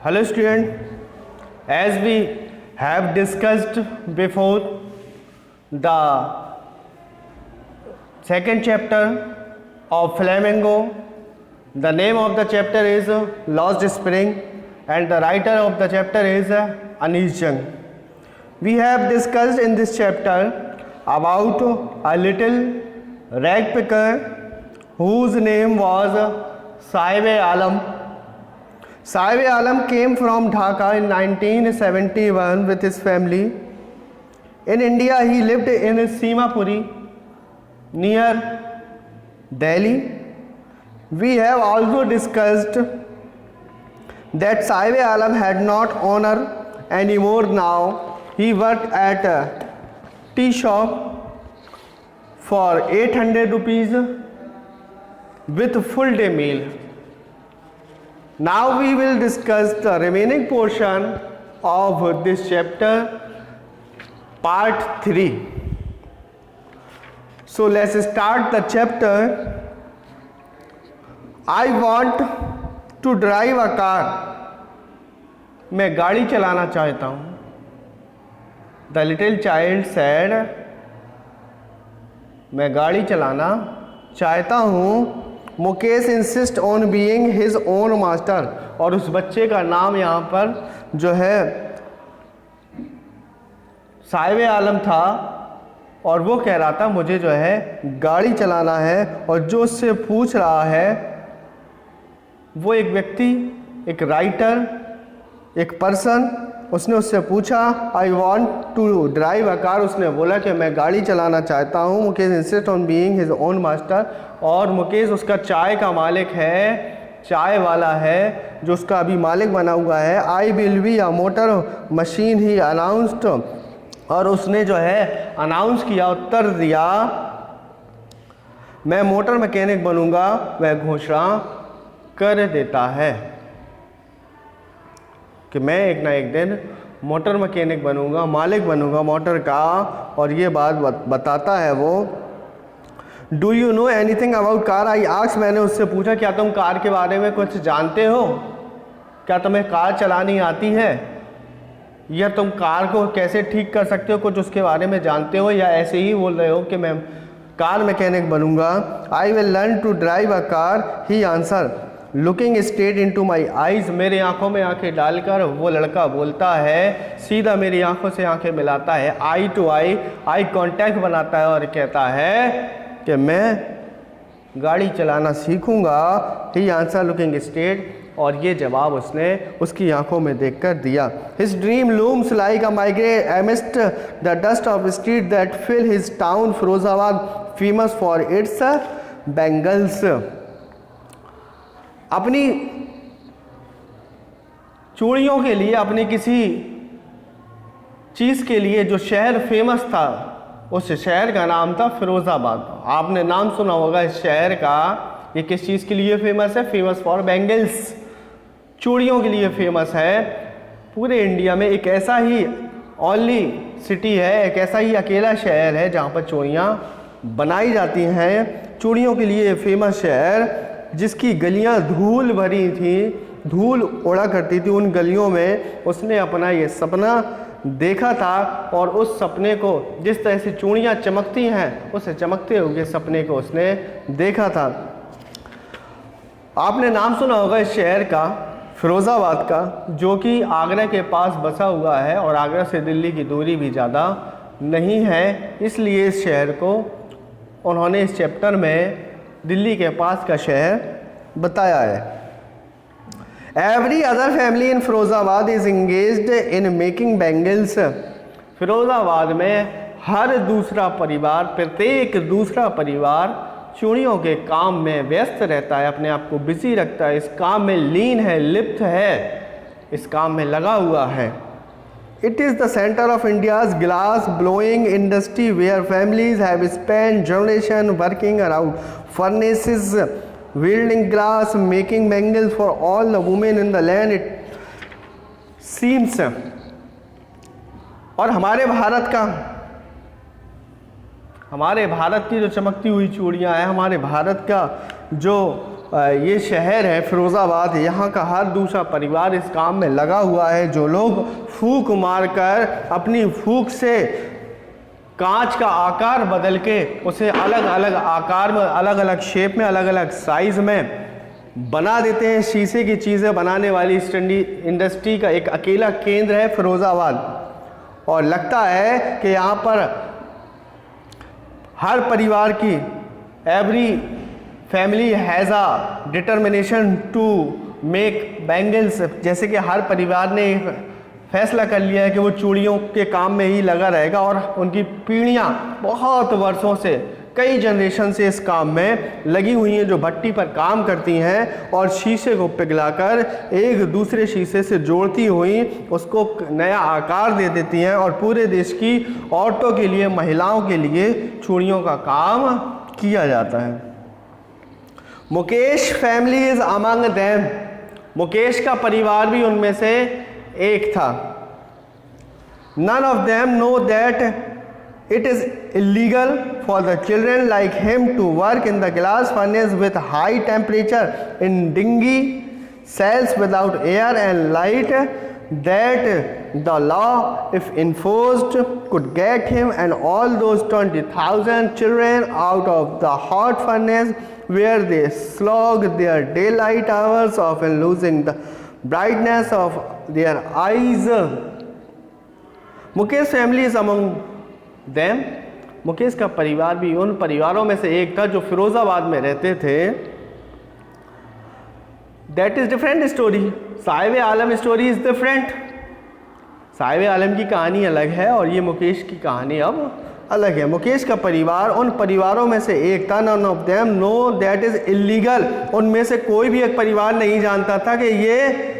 Hello student, as we have discussed before the second chapter of Flamingo, the name of the chapter is Lost Spring and the writer of the chapter is Anish Jung. We have discussed in this chapter about a little rag picker whose name was Saib-e-Alam. Saib-e-Alam came from Dhaka in 1971 with his family. In India, he lived in Simapuri near Delhi. We have also discussed that Saib-e-Alam had not owner anymore now. He worked at a tea shop for 800 rupees with full day meal. Now we will discuss the remaining portion of this chapter, part 3. So let's start the chapter. I want to drive a car. मैं गाड़ी चलाना चाहता हूँ. The little child said, मैं गाड़ी चलाना चाहता हूँ. Mukesh insist on being his own master. और उस बच्चे का नाम यहाँ पर जो है साहिब-ए-आलम था और वो कह रहा था मुझे जो है गाड़ी चलाना है. और जो उससे पूछ रहा है वो एक व्यक्ति, एक राइटर, एक पर्सन. उसने उससे पूछा I want to drive a car. उसने बोला कि मैं गाड़ी चलाना चाहता हूँ. Mukesh insist on being his own master. और मुकेश उसका चाय का मालिक है, चाय वाला है जो उसका अभी मालिक बना हुआ है. I will be a motor machine he announced. और उसने जो है अनाउंस किया, उत्तर दिया मैं मोटर मैकेनिक बनूंगा. वह घोषणा कर देता है कि मैं एक ना एक दिन मोटर मैकेनिक बनूंगा, मालिक बनूंगा मोटर का. और ये बात बताता है वो. Do you know anything about car I ask. मैंने उससे पूछा क्या तुम कार के बारे में कुछ जानते हो, क्या तुम्हें कार चलानी आती है, या तुम कार को कैसे ठीक कर सकते हो, कुछ उसके बारे में जानते हो, या ऐसे ही बोल रहे हो कि मैं कार मैकेनिक बनूंगा. I will learn to drive a car he answer looking straight into my eyes. मेरी आंखों में आंखें डालकर वो लड़का बोलता है, सीधा मेरी आंखों से आंखें मिलाता है, आई टू आई कांटेक्ट बनाता है और कहता है कि मैं गाड़ी चलाना सीखूंगा. He answer looking straight. और ये जवाब उसने उसकी आंखों में देखकर दिया. His dream looms like a migrate amidst the dust of street that fill his town Firozabad famous for its bangles. अपनी चूड़ियों के लिए, अपनी किसी चीज़ के लिए जो शहर फेमस था, उस शहर का नाम था फिरोज़ाबाद. आपने नाम सुना होगा इस शहर का. ये किस चीज़ के लिए फेमस है? फेमस फॉर बैंगल्स, चूड़ियों के लिए फेमस है. पूरे इंडिया में एक ऐसा ही ओनली सिटी है, एक ऐसा ही अकेला शहर है जहाँ पर चूड़ियाँ बनाई जाती हैं. चूड़ियों के लिए फेमस शहर जिसकी गलियाँ धूल भरी थी, धूल उड़ा करती थी. उन गलियों में उसने अपना ये सपना देखा था. और उस सपने को, जिस तरह से चूड़ियाँ चमकती हैं, उस चमकते हुए सपने को उसने देखा था. आपने नाम सुना होगा इस शहर का, फिरोज़ाबाद का, जो कि आगरा के पास बसा हुआ है और आगरा से दिल्ली की दूरी भी ज़्यादा नहीं है. इसलिए इस शहर को उन्होंने इस चैप्टर में दिल्ली के पास का शहर बताया है. Every other family in Firozabad is engaged in making bangles. Firozabad में हर दूसरा परिवार, प्रत्येक दूसरा परिवार चूड़ियों के काम में व्यस्त रहता है, अपने आप को बिजी रखता है, इस काम में लीन है, लिप्त है, इस काम में लगा हुआ है. It is the centre of India's glass blowing industry where families have spend generation working around furnaces wielding glass, making bangles for all the women in the land, it seems. और हमारे भारत की जो चमकती हुई चूड़ियाँ हैं, हमारे भारत का जो ये शहर है फिरोज़ाबाद, यहाँ का हर दूसरा परिवार इस काम में लगा हुआ है। जो लोग फूंक मारकर अपनी फूंक से कांच का आकार बदल के उसे अलग अलग आकार में, अलग अलग शेप में, अलग अलग साइज़ में बना देते हैं। शीशे की चीज़ें बनाने वाली इंडस्ट्री का एक अकेला केंद्र है फिरोज़ाबाद। और लगता है कि यहाँ पर हर परिवार की, every family has a determination to make bangles, जैसे कि हर परिवार ने फैसला कर लिया है कि वो चूड़ियों के काम में ही लगा रहेगा और उनकी पीढ़ियाँ बहुत वर्षों से, कई जनरेशन से इस काम में लगी हुई हैं, जो भट्टी पर काम करती हैं और शीशे को पिघलाकर एक दूसरे शीशे से जोड़ती हुई उसको नया आकार दे देती हैं और पूरे देश की औरतों के लिए, महिलाओं के लिए चूड़ियों का काम किया जाता है। Mukesh family is among them, Mukesh का परिवार भी उनमें से एक था। None of them know that it is illegal for the children like him to work in the glass furnace with high temperature in dingy cells without air and light, that the law, if enforced, could get him and all those 20,000 children out of the hot furnace where they slog their daylight hours, often losing the brightness of their eyes. Mukesh family is among them, Mukesh का परिवार भी उन परिवारों में से एक था जो फिरोज़ाबाद में रहते थे। That is different story, Sahib Alam story is different. Sahib Alam की कहानी अलग है और ये मुकेश की कहानी अब अलग है। मुकेश का परिवार उन परिवारों में से एक था। None of them know that is illegal, उनमें से कोई भी एक परिवार नहीं जानता था कि ये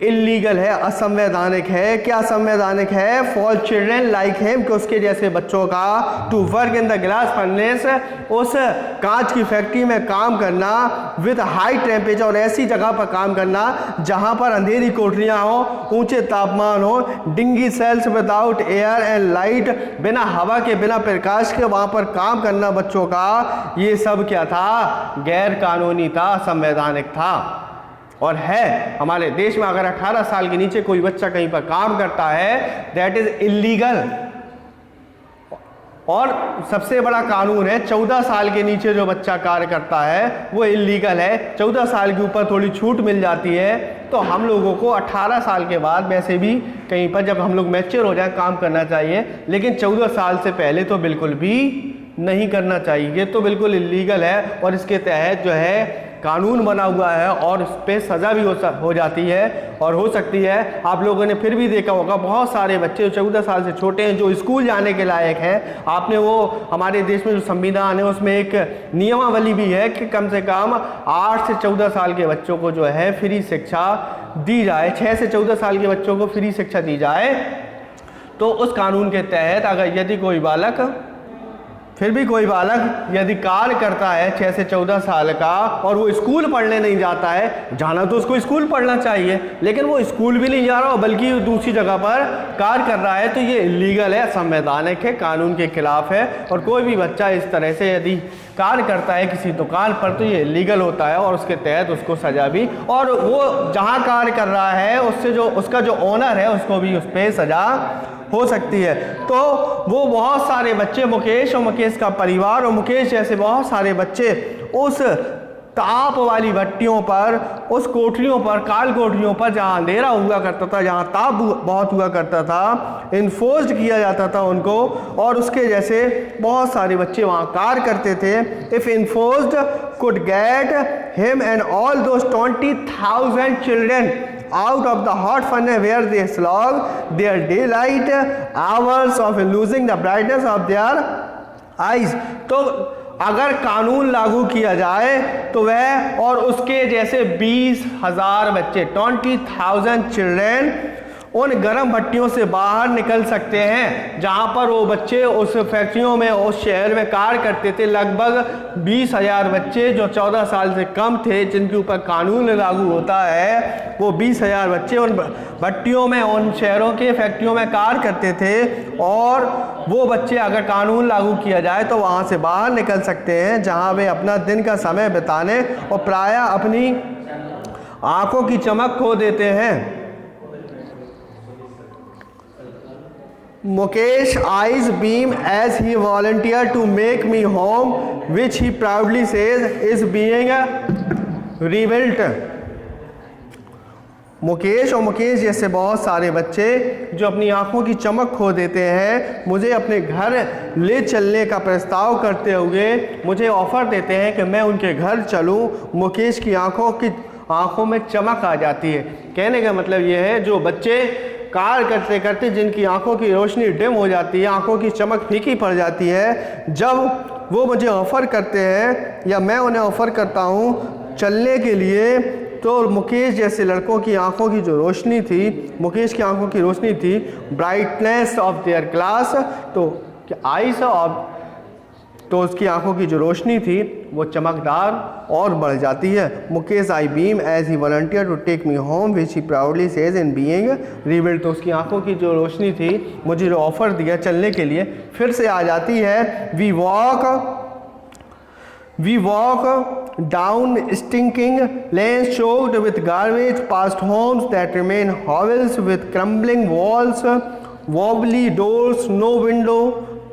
इलीगल है, असंवैधानिक है। क्या असंवैधानिक है? फॉर चिल्ड्रेन लाइक हिम, कि उसके जैसे बच्चों का to work in the glass furnace, उस कांच की फैक्ट्री में काम करना, विद हाई टेम्परेचर, और ऐसी जगह पर काम करना जहां पर अंधेरी कोठरियां हो, ऊंचे तापमान हो, dingy cells without air and light, बिना हवा के, बिना प्रकाश के वहां पर काम करना बच्चों का, ये सब क्या था? गैर कानूनी था, असंवैधानिक था। और है हमारे देश में अगर 18 साल के नीचे कोई बच्चा कहीं पर काम करता है, दैट इज इलीगल। और सबसे बड़ा कानून है 14 साल के नीचे जो बच्चा कार्य करता है वो इलीगल है। 14 साल के ऊपर थोड़ी छूट मिल जाती है, तो हम लोगों को 18 साल के बाद वैसे भी कहीं पर जब हम लोग मैच्योर हो जाए काम करना चाहिए, लेकिन 14 साल से पहले तो बिल्कुल भी नहीं करना चाहिए। ये तो बिल्कुल इलीगल है और इसके तहत जो है कानून बना हुआ है और उस पर सज़ा भी हो जाती है और हो सकती है। आप लोगों ने फिर भी देखा होगा बहुत सारे बच्चे जो 14 साल से छोटे हैं, जो स्कूल जाने के लायक हैं, आपने वो हमारे देश में जो संविधान है उसमें एक नियमावली भी है कि कम से कम 8 से 14 साल के बच्चों को जो है फ्री शिक्षा दी जाए, 6 से 14 साल के बच्चों को फ्री शिक्षा दी जाए। तो उस कानून के तहत अगर यदि कोई बालक, फिर भी कोई बालक यदि कार्य करता है 6 से 14 साल का और वो स्कूल पढ़ने नहीं जाता है, जाना तो उसको स्कूल पढ़ना चाहिए, लेकिन वो स्कूल भी नहीं जा रहा बल्कि दूसरी जगह पर कार्य कर रहा है, तो ये इलीगल है, असंवैधानिक है, कानून के खिलाफ है। और कोई भी बच्चा इस तरह से यदि कार्य करता है किसी दुकान पर तो ये इलीगल होता है और उसके तहत उसको सजा भी, और वो जहाँ कार्य कर रहा है उससे जो उसका जो ओनर है उसको भी उस पर सजा हो सकती है। तो वो बहुत सारे बच्चे, मुकेश और मुकेश का परिवार और मुकेश जैसे बहुत सारे बच्चे उस ताप वाली भट्टियों पर, उस कोठरियों पर, काल कोठरियों पर जहाँ अंधेरा हुआ करता था, जहाँ ताप बहुत हुआ करता था, इन्फोर्स्ड किया जाता था उनको, और उसके जैसे बहुत सारे बच्चे वहाँ कार्य करते थे। If enforced could get him and all those 20,000 children out of the hot furnace where they slog their daylight hours of losing the brightness of their eyes। तो अगर कानून लागू किया जाए तो वह और उसके जैसे 20,000 बच्चे, 20,000 चिल्ड्रेन उन गर्म भट्टियों से बाहर निकल सकते हैं जहां पर वो बच्चे उस फैक्ट्रियों में, उस शहर में कार्य करते थे। लगभग 20,000 बच्चे जो 14 साल से कम थे, जिनके ऊपर कानून लागू होता है, वो 20,000 बच्चे उन भट्टियों में, उन शहरों के फैक्ट्रियों में कार्य करते थे। और वो बच्चे अगर कानून लागू किया जाए तो वहाँ से बाहर निकल सकते हैं, जहाँ वे अपना दिन का समय बिताने और प्रायः अपनी आंखों की चमक खो देते हैं। Mukesh eyes beam as he volunteered to make me home, which he proudly says is being rebuilt. Mukesh और मुकेश जैसे बहुत सारे बच्चे जो अपनी आंखों की चमक खो देते हैं, मुझे अपने घर ले चलने का प्रस्ताव करते हुए मुझे ऑफ़र देते हैं कि मैं उनके घर चलूं। मुकेश की आंखों में चमक आ जाती है। कहने का मतलब ये है, जो बच्चे कार्य करते करते जिनकी आंखों की रोशनी डिम हो जाती है, आंखों की चमक फीकी पड़ जाती है, जब वो मुझे ऑफ़र करते हैं या मैं उन्हें ऑफ़र करता हूँ चलने के लिए, तो मुकेश जैसे लड़कों की आंखों की जो रोशनी थी, मुकेश की आंखों की रोशनी थी, ब्राइटनेस ऑफ देयर क्लास, तो आईज ऑफ, तो उसकी आंखों की जो रोशनी थी वो चमकदार और बढ़ जाती है। Mukesh I beam as he volunteer to take me home which he proudly says in being rebuilt. तो उसकी आंखों की जो रोशनी थी, मुझे जो ऑफ़र दिया चलने के लिए, फिर से आ जाती है। We walk down stinking lanes choked with garbage, past homes that remain hovels with crumbling walls, wobbly doors, no window,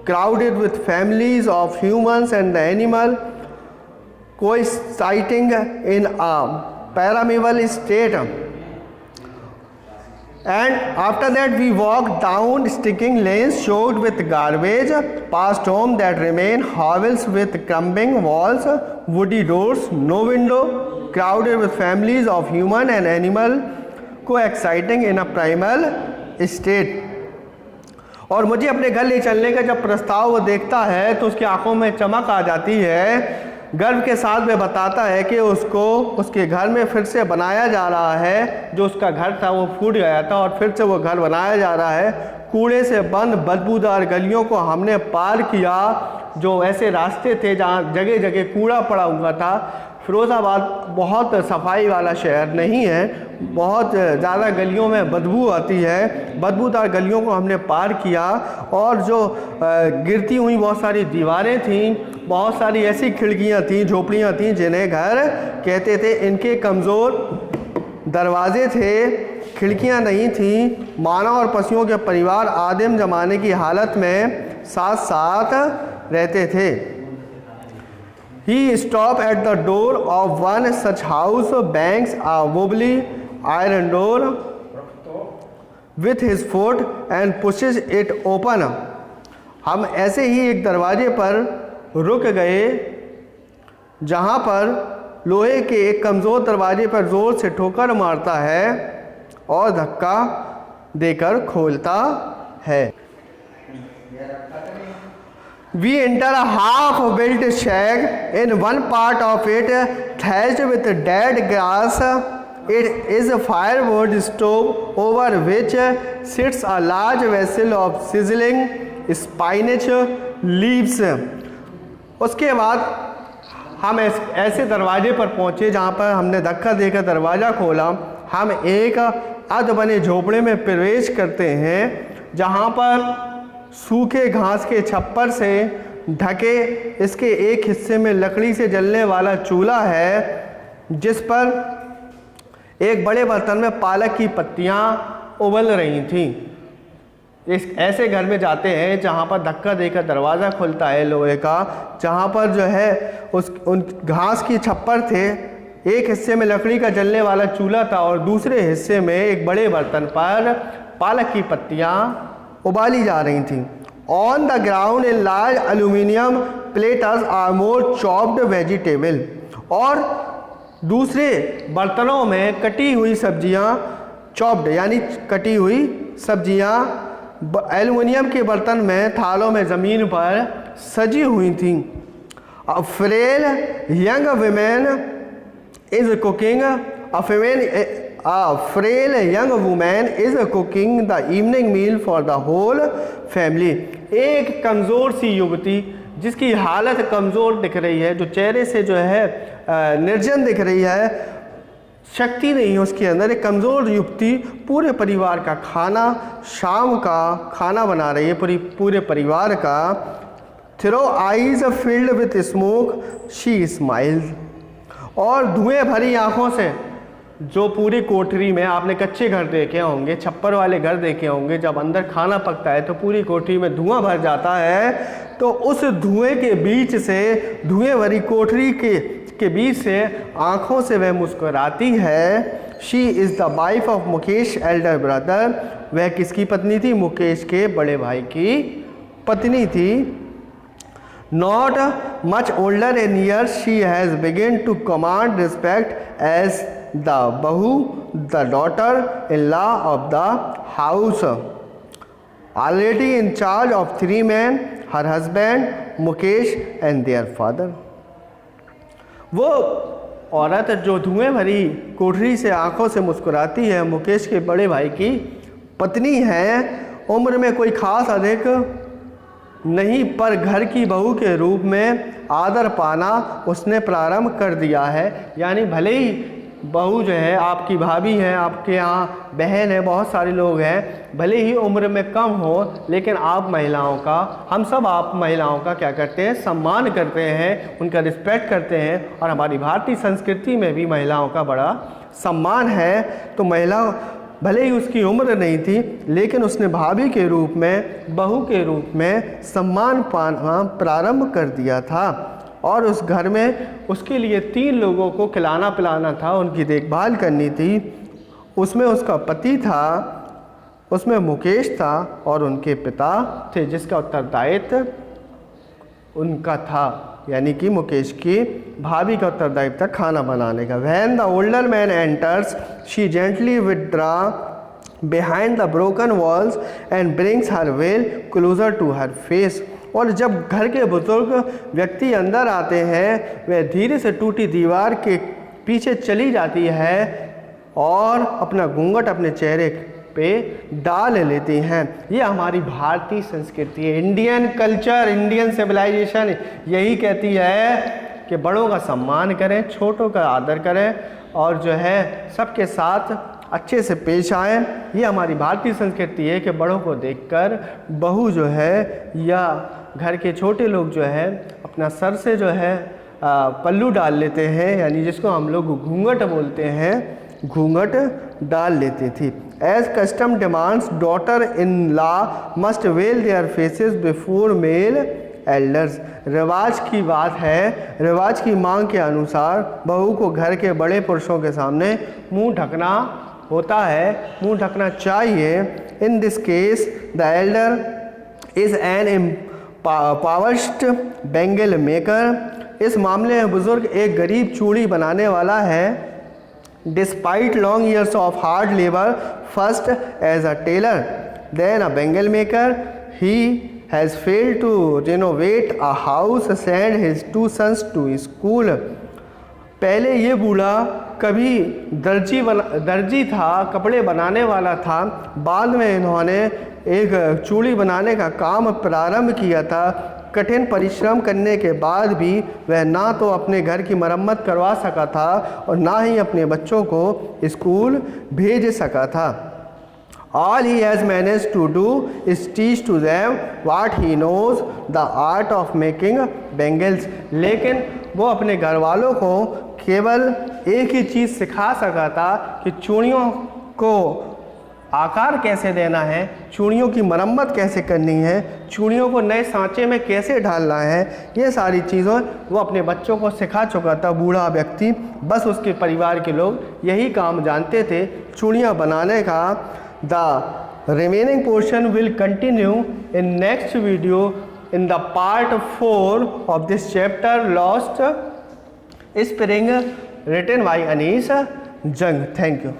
crowded with families of humans and the animal, coexisting in a primeval state. And after that we walk down stinking lanes choked with garbage, past homes that remain hovels with crumbling walls, woody doors, no window, crowded with families of human and animal, coexisting in a primal state. और मुझे अपने घर ले चलने का जब प्रस्ताव वो देखता है तो उसकी आंखों में चमक आ जाती है। गर्व के साथ में बताता है कि उसको उसके घर में फिर से बनाया जा रहा है। जो उसका घर था वो फूट गया था और फिर से वो घर बनाया जा रहा है। कूड़े से बंद बदबूदार गलियों को हमने पार किया, जो ऐसे रास्ते थे जहाँ जगह जगह कूड़ा पड़ा हुआ था। फिरोज़ाबाद बहुत सफाई वाला शहर नहीं है, बहुत ज़्यादा गलियों में बदबू आती है। बदबूदार गलियों को हमने पार किया और जो गिरती हुई बहुत सारी दीवारें थीं, बहुत सारी ऐसी खिड़कियां थीं, झोपड़ियां थीं जिन्हें घर कहते थे। इनके कमज़ोर दरवाजे थे, खिड़कियां नहीं थीं। मानव और पशुओं के परिवार आदिम ज़माने की हालत में साथ साथ रहते थे। He stopped at the door of one such house, bangs a wobbly iron door with his foot and pushes it open. हम ऐसे ही एक दरवाजे पर रुक गए जहाँ पर लोहे के एक कमज़ोर दरवाजे पर ज़ोर से ठोकर मारता है और धक्का देकर खोलता है। We enter a half-built shack. In one part of it, thatched with dead grass, it is a firewood stove over which sits a large vessel of sizzling spinach leaves. उसके बाद हम ऐसे दरवाजे पर पहुँचे जहाँ पर हमने धक्का देकर दरवाज़ा खोला। हम एक अध बने झोपड़े में प्रवेश करते हैं जहाँ पर सूखे घास के छप्पर से ढके इसके एक हिस्से में लकड़ी से जलने वाला चूल्हा है, जिस पर एक बड़े बर्तन में पालक की पत्तियां उबल रही थीं। इस ऐसे घर में जाते हैं जहां पर धक्का देकर दरवाज़ा खुलता है लोहे का, जहां पर जो है उन घास की छप्पर थे। एक हिस्से में लकड़ी का जलने वाला चूल्हा था और दूसरे हिस्से में एक बड़े बर्तन पर पालक की पत्तियां उबाली जा रही थी। On the ground in large aluminium platters are more chopped vegetable, और दूसरे बर्तनों में कटी हुई सब्जियां, चॉप्ड यानी कटी हुई सब्जियां एल्यूमिनियम के बर्तन में थालों में ज़मीन पर सजी हुई थी। A frail young women is cooking, A frail young woman is cooking the evening meal for the whole family. एक कमज़ोर सी युवती जिसकी हालत कमज़ोर दिख रही है, जो चेहरे से जो है निर्जन दिख रही है, शक्ति नहीं है उसके अंदर, एक कमज़ोर युवती पूरे परिवार का खाना, शाम का खाना बना रही है पूरे परिवार का। Through eyes filled with smoke she smiles, और धुएं भरी आँखों से, जो पूरी कोठरी में आपने कच्चे घर देखे होंगे, छप्पर वाले घर देखे होंगे, जब अंदर खाना पकता है तो पूरी कोठरी में धुआं भर जाता है, तो उस धुएं के बीच से, धुएं भरी कोठरी के बीच से आँखों से वह मुस्कुराती है। She is the wife of Mukesh Elder brother, वह किसकी पत्नी थी? मुकेश के बड़े भाई की पत्नी थी। Not much older in years, she has begun to command respect as the bahu, the daughter-in-law of the house. Already in charge of 3 men, her husband, Mukesh and their father. वो औरत जो धुएं भरी कोठरी से आंखों से मुस्कुराती है, मुकेश के बड़े भाई की पत्नी है। उम्र में कोई खास अधिक नहीं, पर घर की बहू के रूप में आदर पाना उसने प्रारंभ कर दिया है। यानी भले ही बहू जो है आपकी भाभी है, आपके यहाँ बहन है, बहुत सारे लोग हैं, भले ही उम्र में कम हो, लेकिन आप महिलाओं का, हम सब आप महिलाओं का क्या करते हैं? सम्मान करते हैं, उनका रिस्पेक्ट करते हैं। और हमारी भारतीय संस्कृति में भी महिलाओं का बड़ा सम्मान है। तो महिला भले ही उसकी उम्र नहीं थी, लेकिन उसने भाभी के रूप में, बहू के रूप में सम्मान पाना प्रारंभ कर दिया था। और उस घर में उसके लिए 3 लोगों को खिलाना पिलाना था, उनकी देखभाल करनी थी। उसमें उसका पति था, उसमें मुकेश था और उनके पिता थे, जिसका उत्तरदायित्व उनका था, यानी कि मुकेश की भाभी का उत्तरदायित्व था खाना बनाने का। When the older man enters, she gently withdraws behind the broken walls and brings her veil closer to her face. और जब घर के बुजुर्ग व्यक्ति अंदर आते हैं, वह धीरे से टूटी दीवार के पीछे चली जाती है और अपना घूंघट अपने चेहरे पे डाल लेती हैं। ये हमारी भारतीय संस्कृति है, इंडियन कल्चर, इंडियन सिविलाइजेशन यही कहती है कि बड़ों का सम्मान करें, छोटों का आदर करें और जो है सबके साथ अच्छे से पेश आएँ। ये हमारी भारतीय संस्कृति है कि बड़ों को देखकर बहू जो है या घर के छोटे लोग जो है अपना सर से जो है पल्लू डाल लेते हैं, यानी जिसको हम लोग घूंघट बोलते हैं, घूंघट डाल लेती थी। As custom demands, daughter-in-law must veil their faces before male elders. रिवाज की बात है, रिवाज की मांग के अनुसार बहू को घर के बड़े पुरुषों के सामने मुंह ढकना होता है, मुंह ढकना चाहिए। In this case, the elder is an impoverished bangle maker. इस मामले में बुजुर्ग एक गरीब चूड़ी बनाने वाला है। Despite long years of hard labor, first as a tailor, then a bangle maker, he has failed to renovate a house, send his 2 sons to school. पहले ये बूढ़ा कभी दर्जी था, कपड़े बनाने वाला था, बाद में इन्होंने एक चूड़ी बनाने का काम प्रारंभ किया था। कठिन परिश्रम करने के बाद भी वह ना तो अपने घर की मरम्मत करवा सका था और ना ही अपने बच्चों को स्कूल भेज सका था। All he has managed to do is teach to them what he knows, the art of making bangles. लेकिन वो अपने घर वालों को केवल एक ही चीज़ सिखा सका था कि चूड़ियों को आकार कैसे देना है, चूड़ियों की मरम्मत कैसे करनी है, चूड़ियों को नए सांचे में कैसे ढालना है, ये सारी चीज़ों वो अपने बच्चों को सिखा चुका था बूढ़ा व्यक्ति। बस उसके परिवार के लोग यही काम जानते थे, चूड़ियाँ बनाने का। The remaining portion will continue in next video in the part 4 of this chapter lost spring, written by Anees Jung. Thank you.